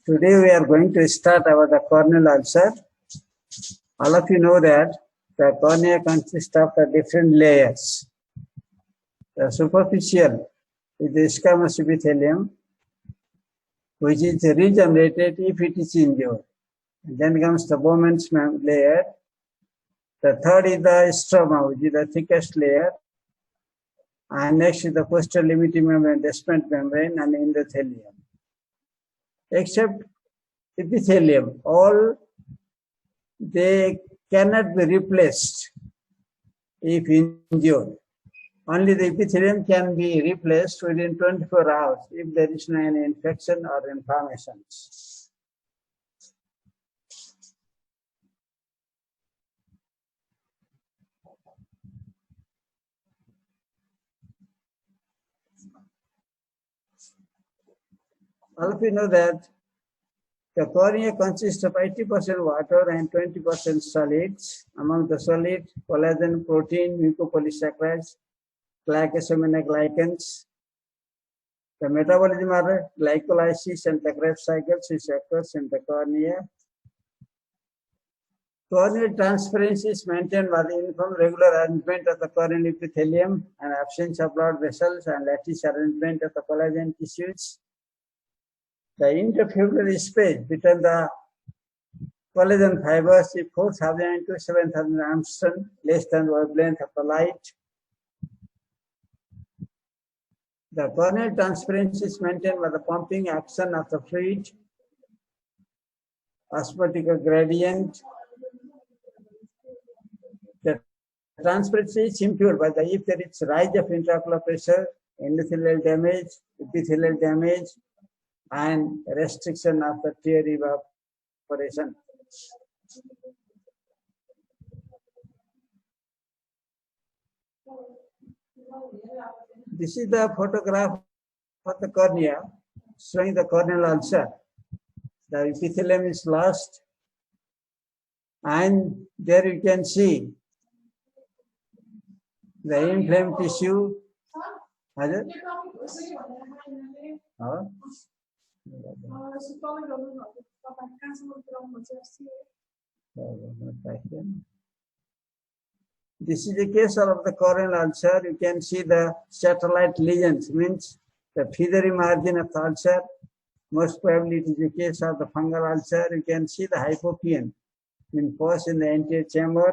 Today we are going to start about the corneal ulcer. All of you know that the cornea consists of the different layers. The superficial is the squamous epithelium, which is regenerated if it is injured. And then comes the Bowman's layer. The third is the stroma, which is the thickest layer. And next is the posterior limiting membrane, descendant membrane, and endothelium. Except epithelium, all they cannot be replaced if injured. Only the epithelium can be replaced within 24 hours if there is no any infection or inflammations. All of you know that the cornea consists of 80% water and 20% solids. Among the solids, collagen, protein, mucopolysaccharides, glycosaminoglycans. The metabolism are glycolysis and the Krebs cycles which occurs in the cornea. Corneal transparency is maintained by the uniform regular arrangement of the corneal epithelium and absence of blood vessels and lattice arrangement of the collagen tissues. The interfibular space between the collagen fibers is 4,000 to 7,000 Armstrong, less than the wavelength of the light. The corneal transparency is maintained by the pumping action of the fluid, osmotic gradient. The transparency is improved by the if there is rise of intraocular pressure, endothelial damage, epithelial damage, and restriction of the tear evaporation. This is the photograph of the cornea showing the corneal ulcer. The epithelium is lost, and there you can see the inflamed tissue. This is the case of the corneal ulcer. You can see the satellite lesions, means the feathery margin of the ulcer. Most probably it is the case of the fungal ulcer. You can see the hypopyon, means pus in the anterior chamber.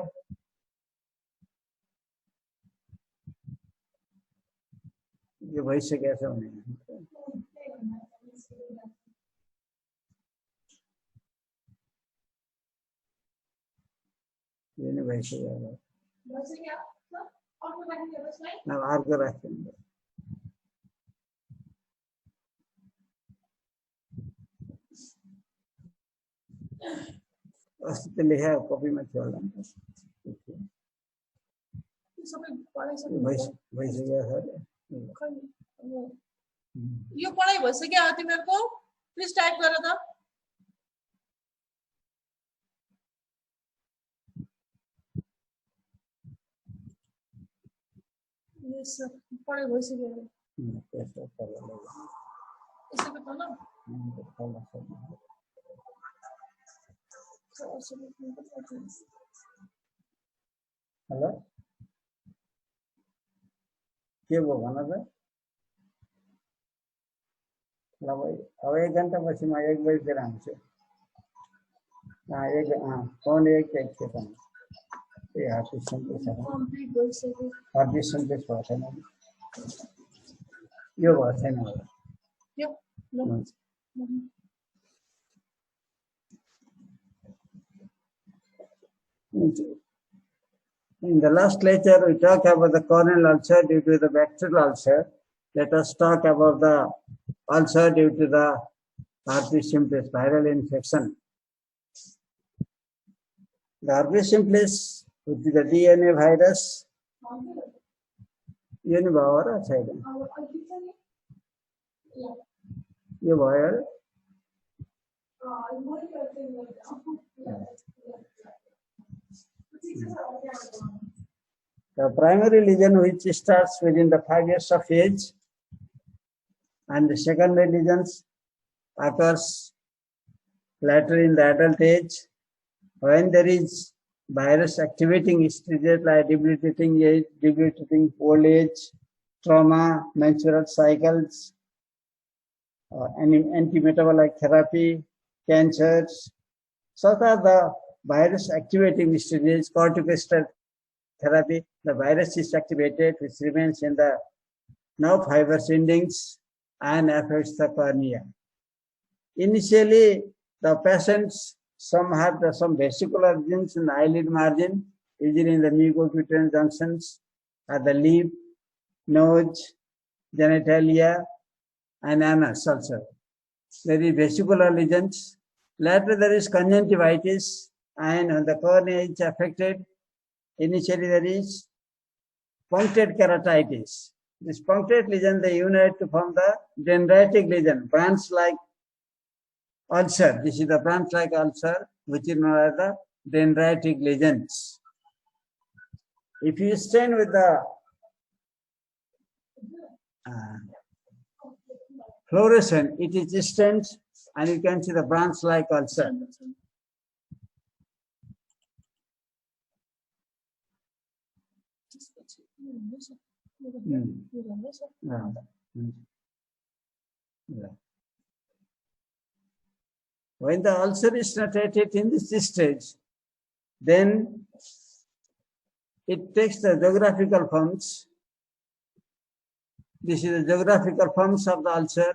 Now, copy में चल रहा है यो पढाइ भइसक्यो तिमीहरुको please type गर त yes पढाइ भइसक्यो यसो त हेलो के भयो भन त ल भाइ अब 1 घण्टा पछि म 1 बजेतिर आउँछु फोन एक थियो त ए हार्दिक सन्देश भयो छैन यो भयो छैन यो In the last lecture, we talked about the corneal ulcer due to the bacterial ulcer. Let us talk about the ulcer due to the herpes simplex viral infection. The herpes simplex, which is the DNA virus, you know, the primary lesion which starts within the 5 years of age, and the secondary lesions occurs Later in the adult age, when there is virus activating stages like debilitating age, debilitating old age, trauma, menstrual cycles, anti-metabolic therapy, cancers. Such are the virus activating stages. Corticosteroid therapy, the virus is activated, which remains in the nerve fibers endings and affects the cornea. Initially, the patients, some have some vesicular lesions in the eyelid margin, usually in the mucocutaneous junctions, at the lip, nose, genitalia, and anus also. There is vesicular lesions. Later, there is conjunctivitis, and when the cornea is affected, initially there is punctate keratitis. This punctate lesion, they unite to form the dendritic lesion, branch-like ulcer. This is the branch-like ulcer, which is known as the dendritic lesions. If you stain with the fluorescent, it is stained, and you can see the branch-like ulcer. When the ulcer is not treated in this stage, then it takes the geographical forms. This is the geographical forms of the ulcer,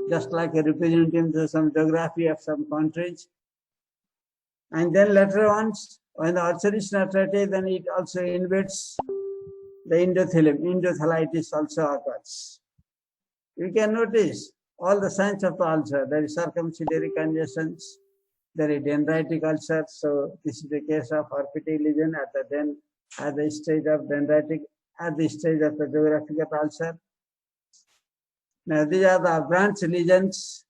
just like a representative of some geography of some countries. And then later on, when the ulcer is not treated, then it also invades the endothelium. Endothelitis also occurs. You can notice all the signs of the ulcer. There is circumciliary congestions, there is dendritic ulcer. So this is the case of herpetic lesion at the stage of dendritic, at the stage of the geographical ulcer. Now these are the branch lesions.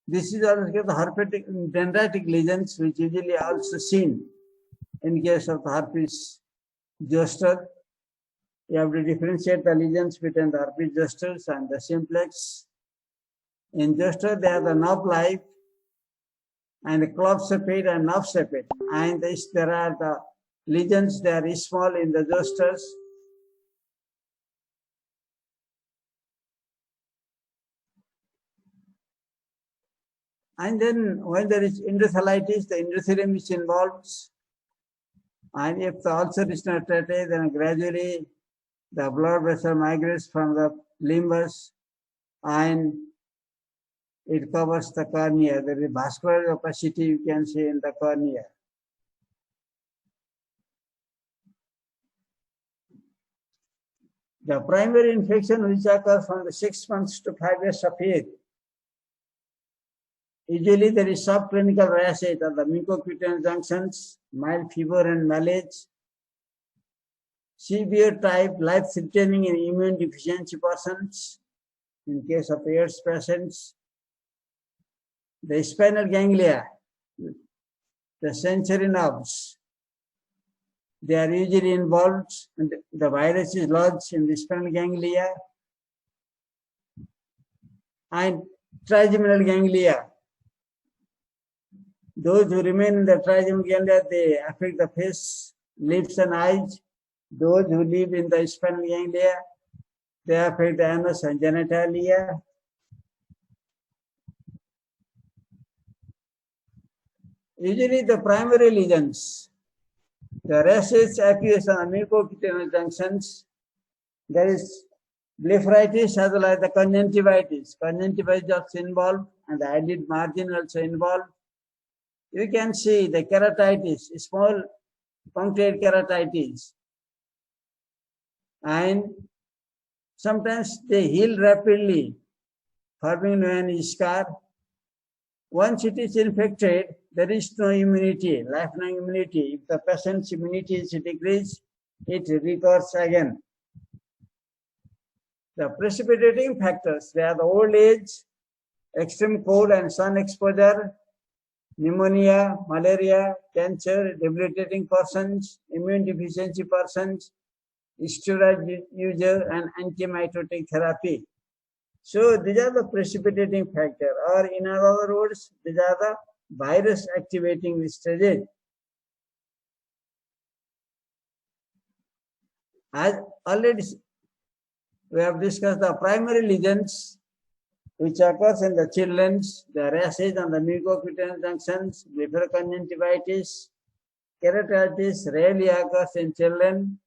This is also the herpetic dendritic lesions, which usually are also seen in case of the herpes zoster. You have to differentiate the lesions between the herpes zosters and the simplex. In zoster, they are the knob-like, and the club sepate and knob sepate. And there are the lesions, they are small in the zosters. And then when there is endothelitis, the endothelium is involved. And if the ulcer is not treated, then gradually the blood vessel migrates from the limbus and it covers the cornea. There is vascular opacity you can see in the cornea. The primary infection which occurs from the 6 months to 5 years of age. Usually there is subclinical rashes at the mucocutaneous junctions, mild fever and malaise, severe type, life-threatening in immune deficiency persons, in case of AIDS patients. The spinal ganglia, the sensory nerves, they are usually involved, and the virus is lodged in the spinal ganglia. And trigeminal ganglia, those who remain in the trigeminal ganglia, they affect the face, lips and eyes. Those who live in the spinal ganglia, they affect the anus and genitalia. Usually the primary lesions, the rashes appears on the mucocutaneous junctions. There is blepharitis as well as the conjunctivitis. Conjunctivitis is also involved and the eyelid margin also involved. You can see the keratitis, small punctate keratitis. And sometimes they heal rapidly, forming an scar. Once it is infected, there is no immunity, lifelong immunity. If the patient's immunity is decreased, it recurs again. The precipitating factors, they are the old age, extreme cold and sun exposure, pneumonia, malaria, cancer, debilitating persons, immune deficiency persons, steroid user, and antimitotic therapy. So these are the precipitating factor, or in other words, these are the virus activating stages. As already we have discussed, the primary lesions which occurs in the children, the rashes on the mucocutaneous junctions, blepharoconjunctivitis, keratitis rarely occurs in children,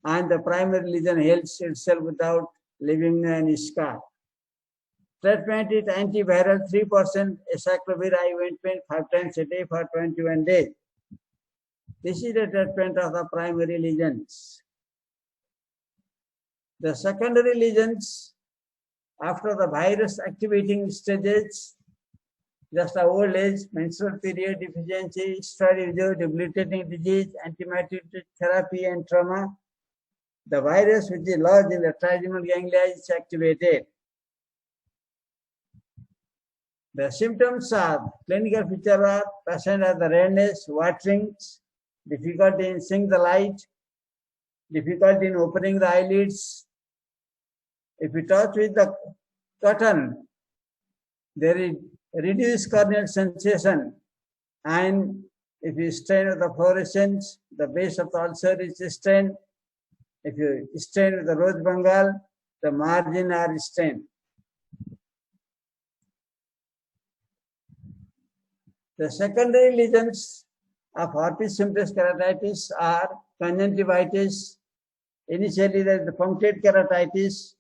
and the primary lesion heals itself without leaving any scar. Treatment is antiviral 3% acyclovir ointment 5 times a day for 21 days. This is the treatment of the primary lesions. The secondary lesions, after the virus activating stages, just the old age, menstrual period, deficiency, steroid debilitating disease, antimitotic therapy, and trauma, the virus which is lodged in the trigeminal ganglia is activated. The symptoms are clinical feature are patient has the redness, watering, difficulty in seeing the light, difficulty in opening the eyelids. If you touch with the cotton, there is reduced corneal sensation, and if you stain with the fluorescence, the base of the ulcer is stained. If you stain with the rose bengal, the margin are stained. The secondary lesions of herpes simplex keratitis are conjunctivitis. Initially, there is the punctate keratitis.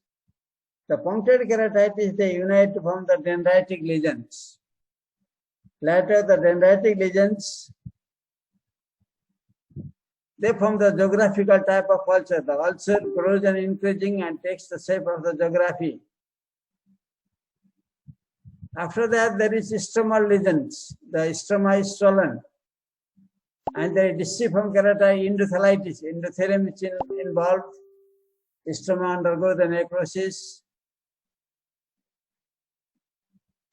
The punctate keratitis, they unite to form the dendritic lesions. Later, the dendritic lesions, they form the geographical type of ulcer. The ulcer grows and increasing and takes the shape of the geography. After that, there is stromal lesions. The stroma is swollen. And there is disciform keratitis, endothelitis. Endothelium is involved. Stroma undergoes the necrosis.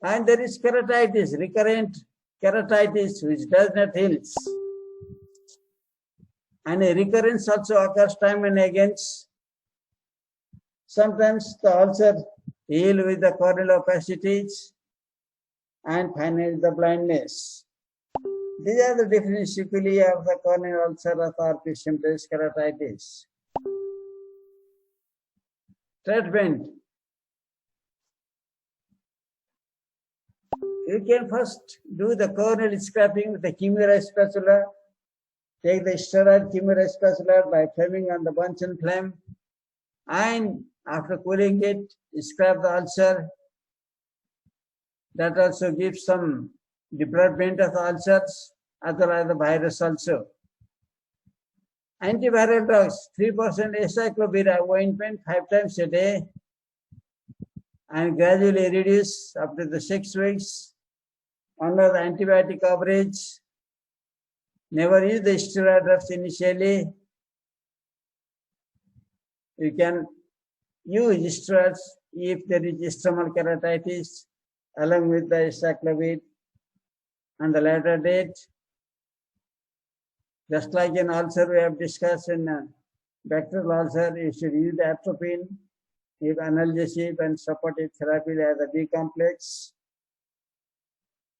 And there is keratitis, recurrent keratitis, which does not heal. And a recurrence also occurs time and again. Sometimes the ulcer heal with the corneal opacities, and finally the blindness. These are the different sequelae of the corneal ulcer of herpes simplex keratitis. Treatment. You can first do the corneal scraping with the Kimura spatula. Take the steroid Kimura spatula by flaming on the Bunsen flame, and after cooling it, scrap the ulcer. That also gives some debridement of the ulcers, as well as the virus also. Antiviral drugs, 3% acyclovir ointment 5 times a day, and gradually reduce after the 6 weeks under the antibiotic coverage. Never use the steroid drugs initially. You can use steroids if there is stromal keratitis along with the acyclovir on the later date. Just like in ulcer we have discussed in bacterial ulcer, you should use the atropine, give analgesic and supportive therapy as a B complex,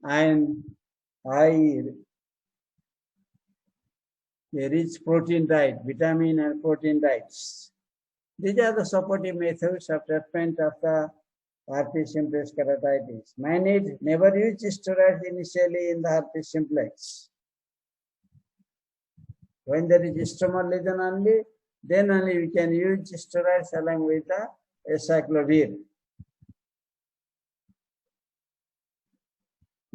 and rich protein diet, vitamin and protein diets. These are the supportive methods of treatment of the herpes simplex keratitis. Manage, never use steroids initially in the herpes simplex. When there is stromal lesion only, then only we can use steroids along with the acyclovir.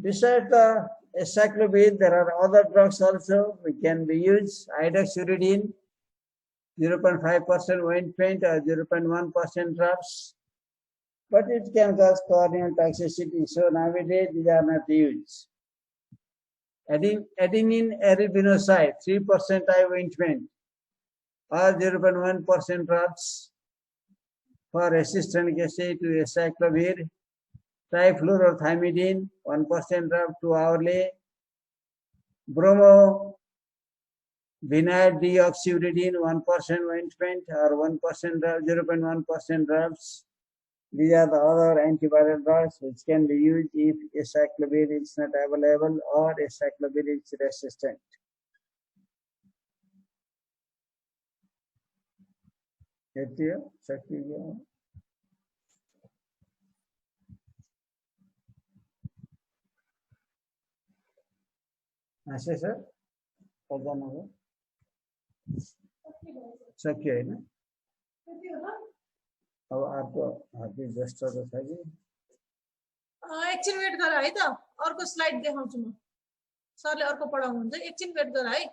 Besides the acyclovir, there are other drugs also which can be used. Idoxuridine, 0.5% ointment or 0.1% drops. But it can cause corneal toxicity, so nowadays these are not used. Adenine arabinoside, 3% ointment or 0.1% drops for resistant cases to acyclovir. Trifluorothymidine, 1% drop 2 hourly. Bromovinyl deoxyuridine, 1% ointment or 1% 0.1% drops These are the other antiviral drugs which can be used if acyclovir is not available or acyclovir is resistant. ऐसे sir प्रधान होगा शक्य है ना अब आपको हाथी just तो चाहिए एकछिन वेट गर है त अर्को स्लाइड देखाउँछु म सरले अर्को पढाउनुहुन्छ एकछिन वेट गर है